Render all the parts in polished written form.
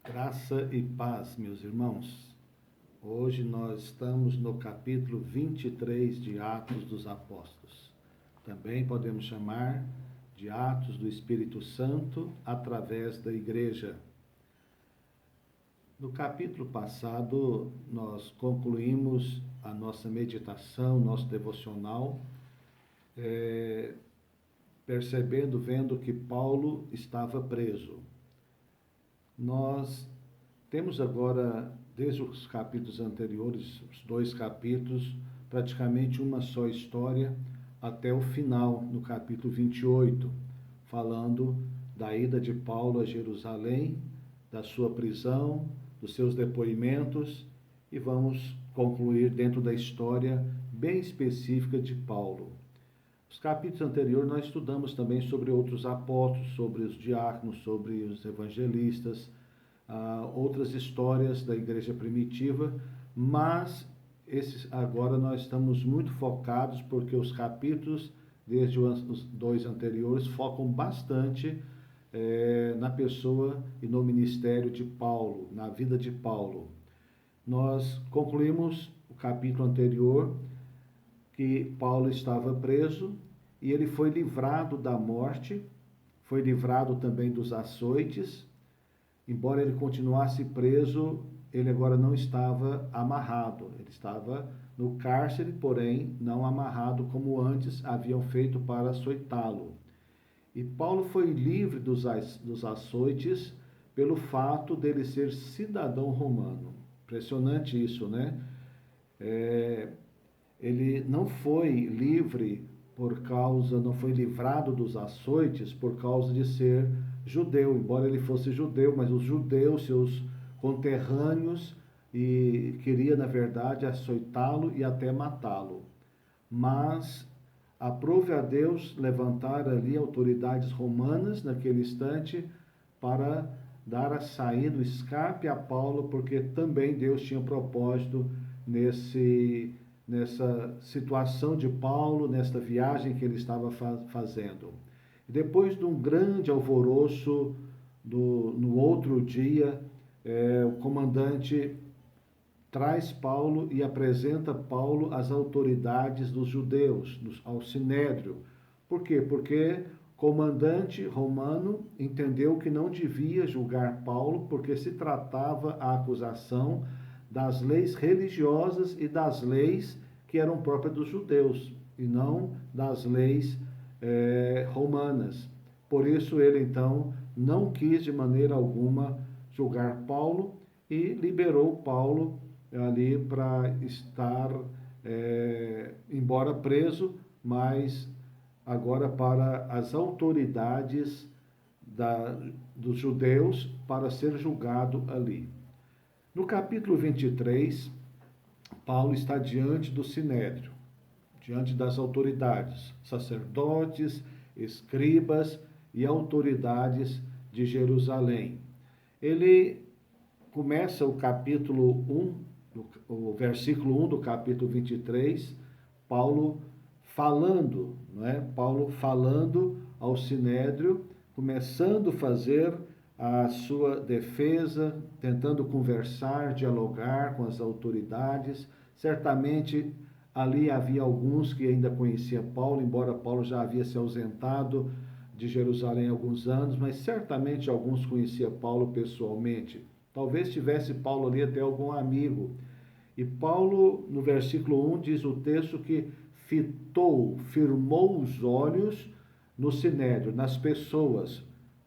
Graça e paz, meus irmãos. Hoje nós estamos no capítulo 23 de Atos dos Apóstolos. Também podemos chamar de Atos do Espírito Santo através da Igreja. No capítulo passado, nós concluímos a nossa meditação, nosso devocional, vendo que Paulo estava preso. Nós temos agora, desde os capítulos anteriores, os 2 capítulos, praticamente uma só história, até o final, no capítulo 28, falando da ida de Paulo a Jerusalém, da sua prisão, dos seus depoimentos, e vamos concluir dentro da história bem específica de Paulo. Os capítulos anteriores nós estudamos também sobre outros apóstolos, sobre os diáconos, sobre os evangelistas, outras histórias da igreja primitiva, mas agora nós estamos muito focados porque os capítulos, desde os 2 anteriores, focam bastante na pessoa e no ministério de Paulo, na vida de Paulo. Nós concluímos o capítulo anterior que Paulo estava preso e ele foi livrado da morte, foi livrado também dos açoites. Embora ele continuasse preso, ele agora não estava amarrado, ele estava no cárcere, porém não amarrado como antes haviam feito para açoitá-lo. E Paulo foi livre dos açoites pelo fato dele ser cidadão romano. Impressionante isso, né? Ele não foi livre não foi livrado dos açoites por causa de ser judeu, embora ele fosse judeu, mas os judeus, seus conterrâneos, queria na verdade açoitá-lo e até matá-lo. Mas aprove a Deus levantar ali autoridades romanas naquele instante para dar a saída, o escape a Paulo, porque também Deus tinha propósito nessa situação de Paulo, nesta viagem que ele estava fazendo. E depois de um grande alvoroço, no outro dia, o comandante traz Paulo e apresenta Paulo às autoridades dos judeus, ao Sinédrio. Por quê? Porque o comandante romano entendeu que não devia julgar Paulo, porque se tratava a acusação das leis religiosas e das leis que eram próprias dos judeus, e não das leis romanas. Por isso ele então não quis de maneira alguma julgar Paulo e liberou Paulo ali para estar, embora preso, mas agora para as autoridades dos judeus para ser julgado ali. No capítulo 23, Paulo está diante do Sinédrio, diante das autoridades, sacerdotes, escribas e autoridades de Jerusalém. Ele começa o capítulo 1, o versículo 1 do capítulo 23, Paulo falando, não é? Paulo falando ao Sinédrio, começando a fazer a sua defesa, tentando conversar, dialogar com as autoridades. Certamente ali havia alguns que ainda conheciam Paulo, embora Paulo já havia se ausentado de Jerusalém há alguns anos, mas certamente alguns conheciam Paulo pessoalmente. Talvez tivesse Paulo ali até algum amigo. E Paulo, no versículo 1, diz o texto que firmou os olhos no Sinédrio, nas pessoas,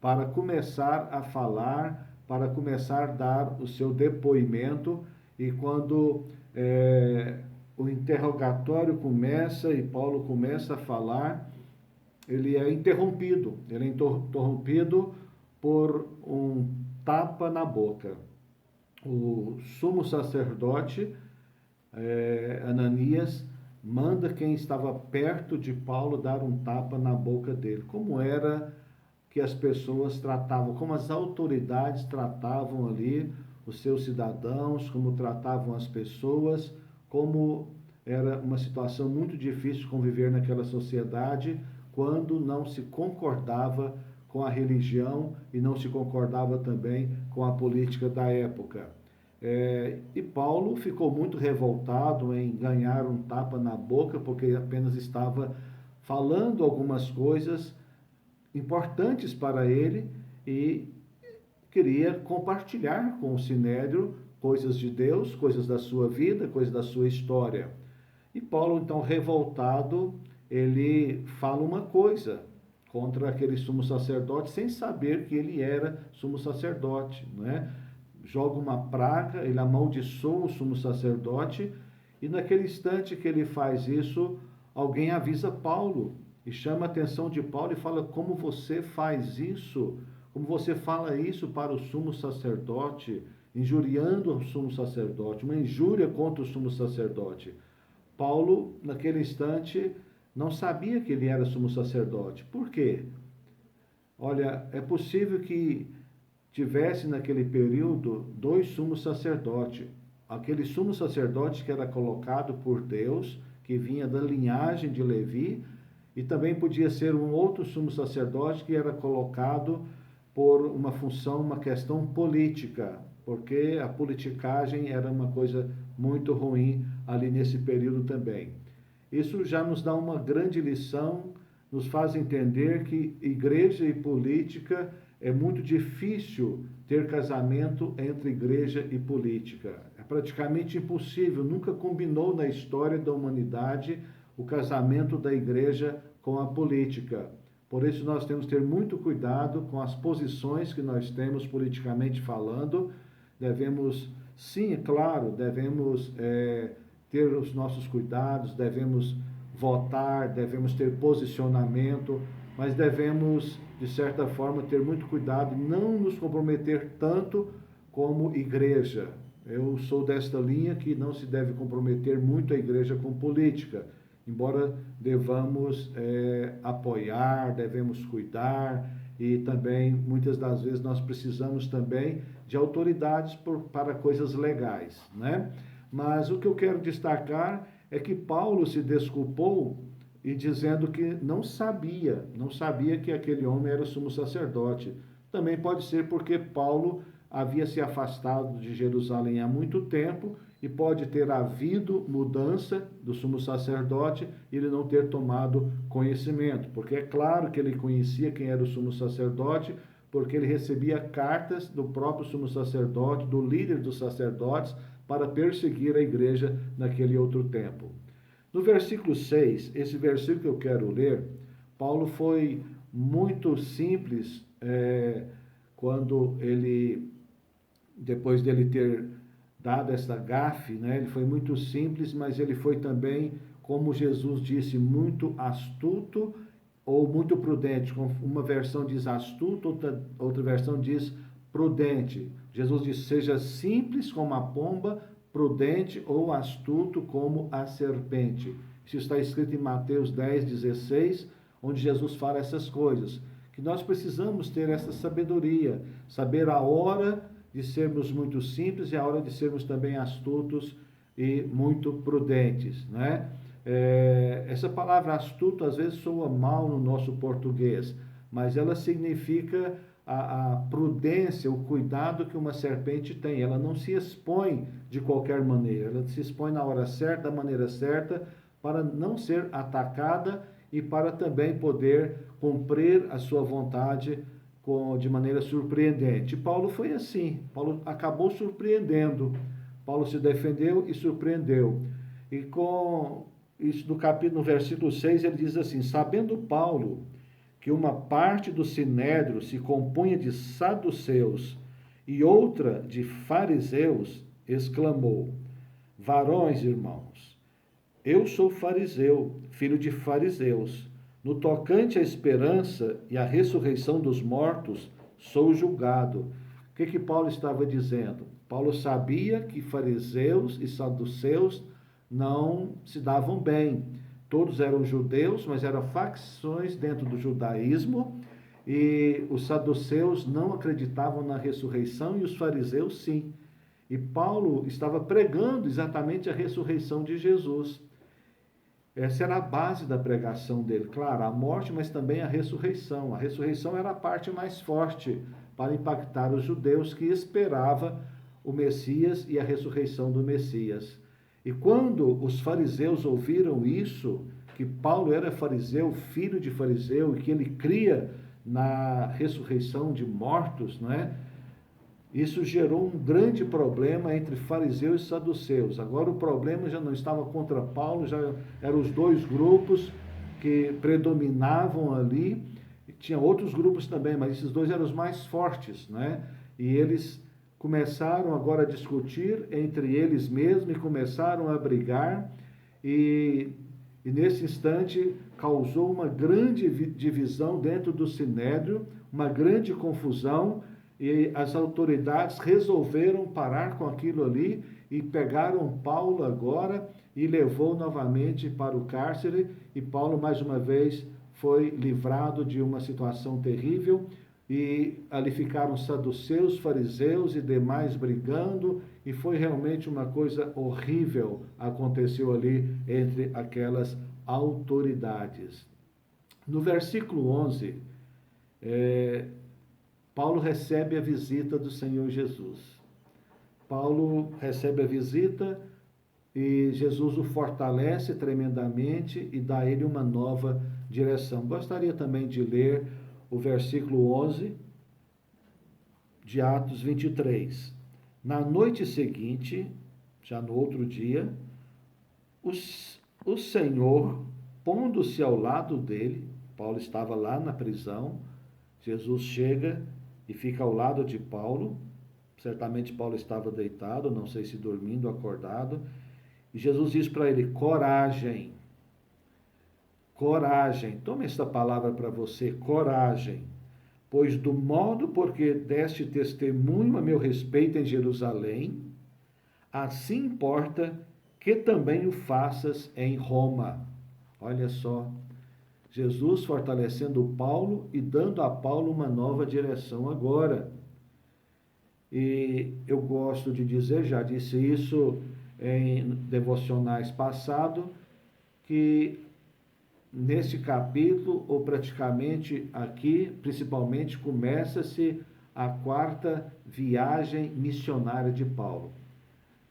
para começar a falar, para começar a dar o seu depoimento. E quando o interrogatório começa e Paulo começa a falar, ele é interrompido. Ele é interrompido por um tapa na boca. O sumo sacerdote, Ananias, manda quem estava perto de Paulo dar um tapa na boca dele. Como era que as pessoas tratavam, como as autoridades tratavam ali os seus cidadãos, como tratavam as pessoas, como era uma situação muito difícil conviver naquela sociedade quando não se concordava com a religião e não se concordava também com a política da época. E Paulo ficou muito revoltado em ganhar um tapa na boca, porque apenas estava falando algumas coisas importantes para ele e queria compartilhar com o Sinédrio coisas de Deus, coisas da sua vida, coisas da sua história. E Paulo, então, revoltado, ele fala uma coisa contra aquele sumo sacerdote, sem saber que ele era sumo sacerdote, né? Joga uma praga, ele amaldiçoa o sumo sacerdote, e naquele instante que ele faz isso, alguém avisa Paulo, e chama a atenção de Paulo e fala: como você faz isso? Como você fala isso para o sumo sacerdote, injuriando o sumo sacerdote, uma injúria contra o sumo sacerdote. Paulo, naquele instante, não sabia que ele era sumo sacerdote. Por quê? Olha, é possível que tivesse naquele período dois sumos sacerdotes. Aquele sumo sacerdote que era colocado por Deus, que vinha da linhagem de Levi, e também podia ser um outro sumo sacerdote que era colocado por uma função, uma questão política, porque a politicagem era uma coisa muito ruim ali nesse período também. Isso já nos dá uma grande lição, nos faz entender que igreja e política é muito difícil ter casamento entre igreja e política. É praticamente impossível, nunca combinou na história da humanidade o casamento da igreja com a política. Por isso nós temos que ter muito cuidado com as posições que nós temos politicamente falando. Devemos, sim, é claro, devemos ter os nossos cuidados, devemos votar, devemos ter posicionamento, mas devemos, de certa forma, ter muito cuidado e não nos comprometer tanto como igreja. Eu sou desta linha que não se deve comprometer muito a igreja com política, embora devamos apoiar, devemos cuidar, e também, muitas das vezes, nós precisamos também de autoridades para coisas legais, né? Mas o que eu quero destacar é que Paulo se desculpou e dizendo que não sabia que aquele homem era sumo sacerdote. Também pode ser porque Paulo havia se afastado de Jerusalém há muito tempo e pode ter havido mudança do sumo sacerdote e ele não ter tomado conhecimento, porque é claro que ele conhecia quem era o sumo sacerdote, porque ele recebia cartas do próprio sumo sacerdote, do líder dos sacerdotes, para perseguir a igreja naquele outro tempo. No versículo 6, esse versículo que eu quero ler, Paulo foi muito simples quando ele, depois dele ter dado essa gafe, né, ele foi muito simples, mas ele foi também, como Jesus disse, muito astuto ou muito prudente. Uma versão diz astuto, outra versão diz prudente. Jesus disse: seja simples como a pomba, prudente ou astuto como a serpente. Isso está escrito em Mateus 10:16, onde Jesus fala essas coisas. Que nós precisamos ter essa sabedoria, saber a hora de sermos muito simples e a hora de sermos também astutos e muito prudentes, né? Essa palavra astuto às vezes soa mal no nosso português, mas ela significa a prudência, o cuidado que uma serpente tem. Ela não se expõe de qualquer maneira, ela se expõe na hora certa, da maneira certa, para não ser atacada e para também poder cumprir a sua vontade de maneira surpreendente. Paulo foi assim, Paulo acabou surpreendendo, Paulo se defendeu e surpreendeu. E com isso, no versículo 6, ele diz assim: sabendo Paulo que uma parte do sinédrio se compunha de saduceus e outra de fariseus, exclamou: varões, irmãos, eu sou fariseu, filho de fariseus. No tocante à esperança e à ressurreição dos mortos, sou julgado. O que Paulo estava dizendo? Paulo sabia que fariseus e saduceus não se davam bem. Todos eram judeus, mas eram facções dentro do judaísmo, e os saduceus não acreditavam na ressurreição e os fariseus sim. E Paulo estava pregando exatamente a ressurreição de Jesus. Essa era a base da pregação dele. Claro, a morte, mas também a ressurreição. A ressurreição era a parte mais forte para impactar os judeus que esperavam o Messias e a ressurreição do Messias. E quando os fariseus ouviram isso, que Paulo era fariseu, filho de fariseu, e que ele cria na ressurreição de mortos, não é? Isso gerou um grande problema entre fariseus e saduceus. Agora o problema já não estava contra Paulo, já eram os dois grupos que predominavam ali. Tinha outros grupos também, mas esses dois eram os mais fortes, né? E eles começaram agora a discutir entre eles mesmos e começaram a brigar. E nesse instante causou uma grande divisão dentro do Sinédrio, uma grande confusão. E as autoridades resolveram parar com aquilo ali e pegaram Paulo agora e levou novamente para o cárcere. E Paulo, mais uma vez, foi livrado de uma situação terrível. E ali ficaram saduceus, fariseus e demais brigando. E foi realmente uma coisa horrível aconteceu ali entre aquelas autoridades. No versículo 11, Paulo recebe a visita do Senhor Jesus. Paulo recebe a visita e Jesus o fortalece tremendamente e dá a ele uma nova direção. Gostaria também de ler o versículo 11 de Atos 23. Na noite seguinte, já no outro dia, o Senhor, pondo-se ao lado dele, Paulo estava lá na prisão, Jesus chega e fica ao lado de Paulo. Certamente Paulo estava deitado, não sei se dormindo, acordado. E Jesus diz para ele: coragem, coragem. Tome esta palavra para você, coragem. Pois do modo porque deste testemunho a meu respeito em Jerusalém, assim importa que também o faças em Roma. Olha só. Jesus fortalecendo Paulo e dando a Paulo uma nova direção agora. E eu gosto de dizer, já disse isso em devocionais passado, que nesse capítulo, ou praticamente aqui, principalmente, começa-se a quarta viagem missionária de Paulo.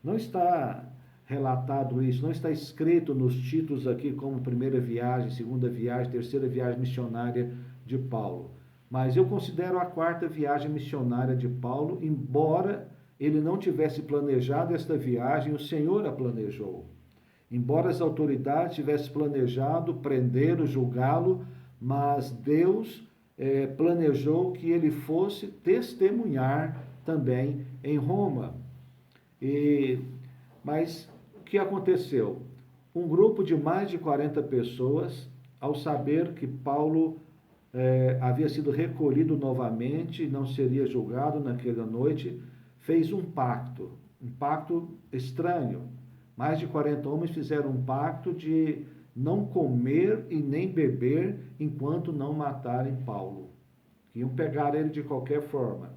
Não está relatado isso, não está escrito nos títulos aqui como primeira viagem, segunda viagem, terceira viagem missionária de Paulo. Mas eu considero a quarta viagem missionária de Paulo, embora ele não tivesse planejado esta viagem, o Senhor a planejou. Embora as autoridades tivessem planejado prendê-lo, julgá-lo, mas Deus planejou que ele fosse testemunhar também em Roma. Mas o que aconteceu? Um grupo de mais de 40 pessoas, ao saber que Paulo havia sido recolhido novamente, não seria julgado naquela noite, fez um pacto estranho. Mais de 40 homens fizeram um pacto de não comer e nem beber enquanto não matarem Paulo. Iam pegar ele de qualquer forma.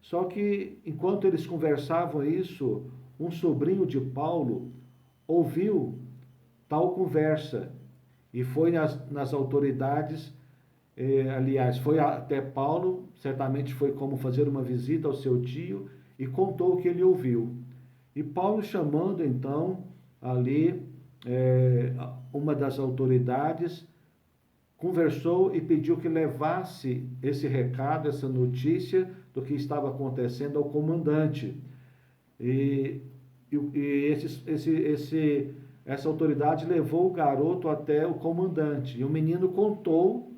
Só que, enquanto eles conversavam isso, um sobrinho de Paulo ouviu tal conversa e foi nas autoridades, aliás, foi até Paulo, certamente foi como fazer uma visita ao seu tio, e contou o que ele ouviu. E Paulo, chamando então ali uma das autoridades, conversou e pediu que levasse esse recado, essa notícia do que estava acontecendo ao comandante. Essa autoridade levou o garoto até o comandante. E o menino contou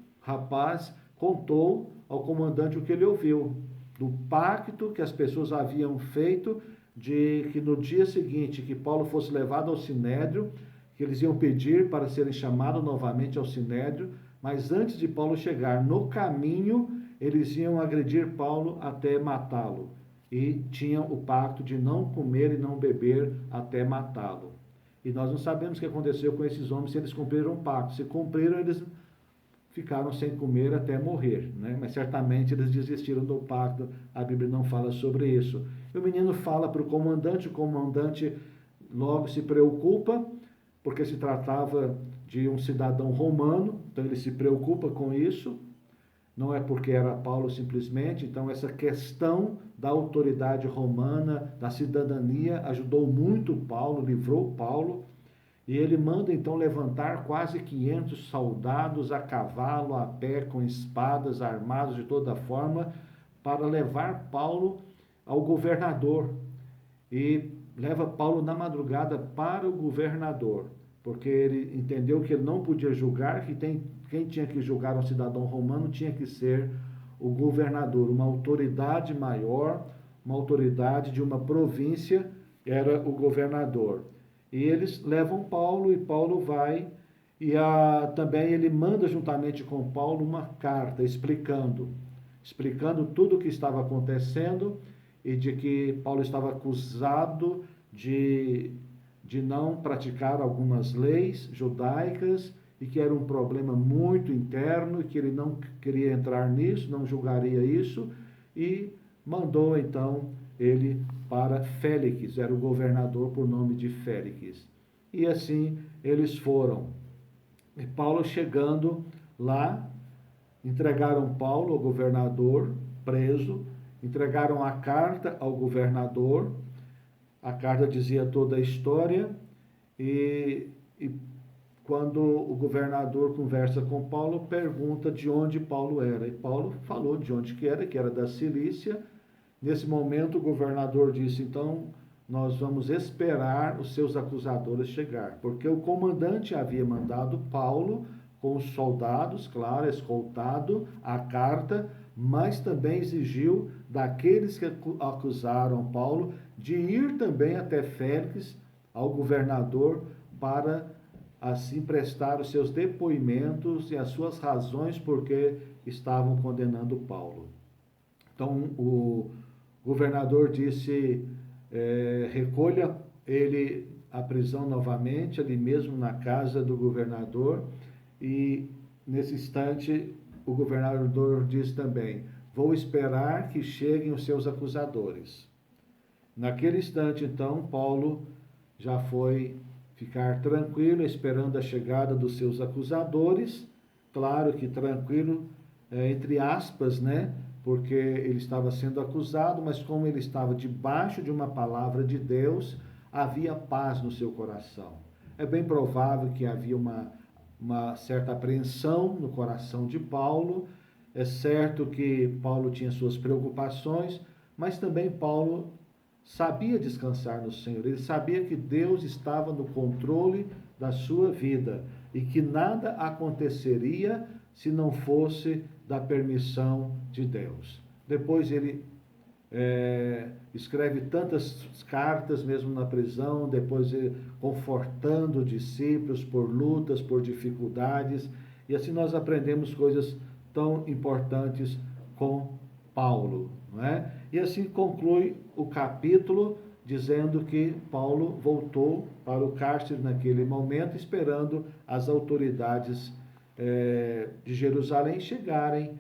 ao comandante o que ele ouviu, do pacto que as pessoas haviam feito, de que no dia seguinte que Paulo fosse levado ao Sinédrio, que eles iam pedir para serem chamados novamente ao Sinédrio, mas antes de Paulo chegar no caminho, eles iam agredir Paulo até matá-lo. E tinham o pacto de não comer e não beber até matá-lo. E nós não sabemos o que aconteceu com esses homens, se eles cumpriram o pacto. Se cumpriram, eles ficaram sem comer até morrer, né? Mas certamente eles desistiram do pacto, a Bíblia não fala sobre isso. E o menino fala para o comandante logo se preocupa, porque se tratava de um cidadão romano, então ele se preocupa com isso. Não é porque era Paulo simplesmente, então essa questão da autoridade romana, da cidadania, ajudou muito Paulo, livrou Paulo, e ele manda então levantar quase 500 soldados a cavalo, a pé, com espadas, armados de toda forma, para levar Paulo ao governador. E leva Paulo na madrugada para o governador, porque ele entendeu que ele não podia julgar, que quem tinha que julgar um cidadão romano tinha que ser o governador, uma autoridade maior, uma autoridade de uma província, era o governador. E eles levam Paulo, e Paulo vai, e também ele manda juntamente com Paulo uma carta explicando tudo o que estava acontecendo, e de que Paulo estava acusado de não praticar algumas leis judaicas, e que era um problema muito interno, e que ele não queria entrar nisso, não julgaria isso, e mandou então ele para Félix, era o governador por nome de Félix. E assim eles foram. E Paulo chegando lá, entregaram Paulo ao governador preso, entregaram a carta ao governador. A carta dizia toda a história, e quando o governador conversa com Paulo, pergunta de onde Paulo era. E Paulo falou de onde que era da Cilícia. Nesse momento, o governador disse, então, nós vamos esperar os seus acusadores chegar, porque o comandante havia mandado Paulo com os soldados, claro, escoltado, a carta, mas também exigiu daqueles que acusaram Paulo de ir também até Félix, ao governador, para assim prestar os seus depoimentos e as suas razões porque estavam condenando Paulo. Então o governador disse, recolha ele à prisão novamente, ali mesmo na casa do governador, e nesse instante o governador diz também, vou esperar que cheguem os seus acusadores. Naquele instante, então, Paulo já foi ficar tranquilo, esperando a chegada dos seus acusadores. Claro que tranquilo, entre aspas, né? Porque ele estava sendo acusado, mas como ele estava debaixo de uma palavra de Deus, havia paz no seu coração. É bem provável que havia uma certa apreensão no coração de Paulo. É certo que Paulo tinha suas preocupações, mas também Paulo sabia descansar no Senhor. Ele sabia que Deus estava no controle da sua vida e que nada aconteceria se não fosse da permissão de Deus. Depois ele escreve tantas cartas mesmo na prisão, depois confortando discípulos por lutas, por dificuldades, e assim nós aprendemos coisas tão importantes com Paulo, não é? E assim conclui o capítulo dizendo que Paulo voltou para o cárcere naquele momento, esperando as autoridades de Jerusalém chegarem,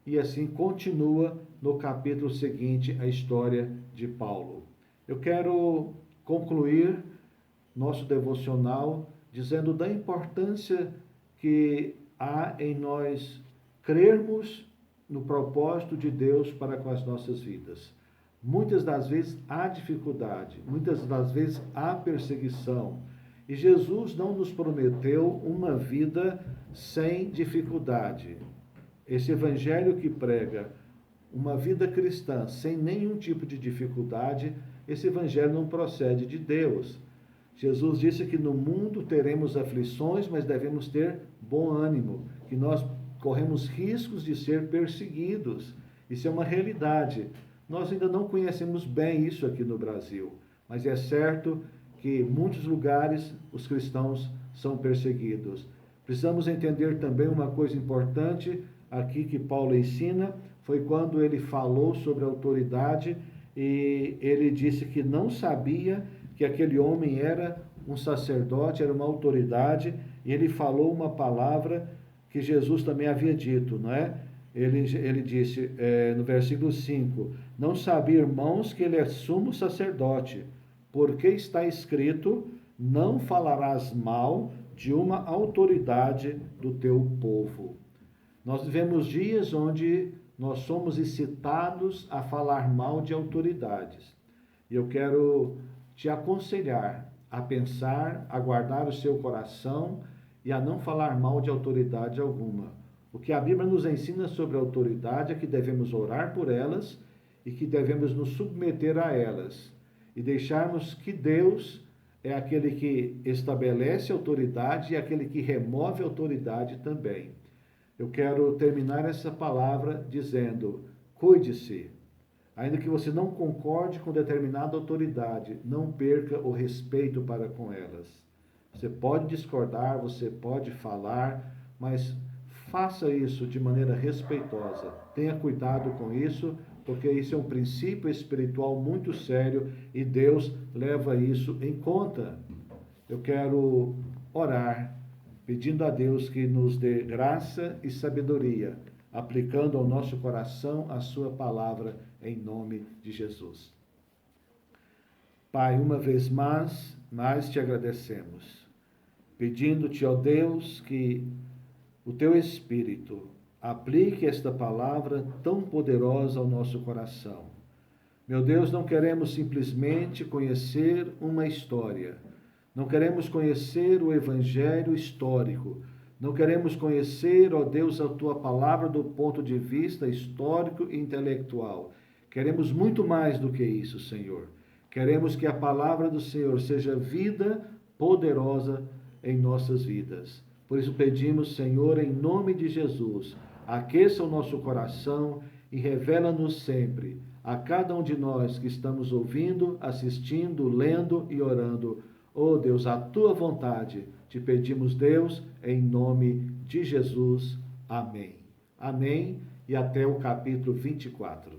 e assim continua no capítulo seguinte a história de Paulo. Eu quero concluir nosso devocional dizendo da importância que há em nós crermos no propósito de Deus para com as nossas vidas. Muitas das vezes há dificuldade, muitas das vezes há perseguição, e Jesus não nos prometeu uma vida sem dificuldade. Esse evangelho que prega uma vida cristã sem nenhum tipo de dificuldade, esse evangelho não procede de Deus. Jesus disse que no mundo teremos aflições, mas devemos ter bom ânimo, que nós corremos riscos de ser perseguidos. Isso é uma realidade. Nós ainda não conhecemos bem isso aqui no Brasil, mas é certo que em muitos lugares os cristãos são perseguidos. Precisamos entender também uma coisa importante aqui que Paulo ensina, foi quando ele falou sobre a autoridade, e ele disse que não sabia que aquele homem era um sacerdote, era uma autoridade, e ele falou uma palavra que Jesus também havia dito, não é? Ele disse no versículo 5, não sabia, irmãos, que ele é sumo sacerdote, porque está escrito, não falarás mal de uma autoridade do teu povo. Nós vivemos dias onde nós somos incitados a falar mal de autoridades. E eu quero te aconselhar a pensar, a guardar o seu coração e a não falar mal de autoridade alguma. O que a Bíblia nos ensina sobre a autoridade é que devemos orar por elas e que devemos nos submeter a elas e deixarmos que Deus é aquele que estabelece a autoridade e aquele que remove a autoridade também. Eu quero terminar essa palavra dizendo: cuide-se. Ainda que você não concorde com determinada autoridade, não perca o respeito para com elas. Você pode discordar, você pode falar, mas faça isso de maneira respeitosa. Tenha cuidado com isso, porque isso é um princípio espiritual muito sério e Deus leva isso em conta. Eu quero orar, pedindo a Deus que nos dê graça e sabedoria, aplicando ao nosso coração a sua palavra, em nome de Jesus. Pai, uma vez mais te agradecemos, pedindo-te, ó Deus, que o teu Espírito aplique esta palavra tão poderosa ao nosso coração. Meu Deus, não queremos simplesmente conhecer uma história, não queremos conhecer o evangelho histórico, não queremos conhecer, ó Deus, a tua palavra do ponto de vista histórico e intelectual. Queremos muito mais do que isso, Senhor. Queremos que a palavra do Senhor seja vida poderosa em nossas vidas. Por isso pedimos, Senhor, em nome de Jesus, aqueça o nosso coração e revela-nos sempre, a cada um de nós que estamos ouvindo, assistindo, lendo e orando. Oh Deus, a tua vontade, te pedimos, Deus, em nome de Jesus. Amém. Amém. E até o capítulo 24.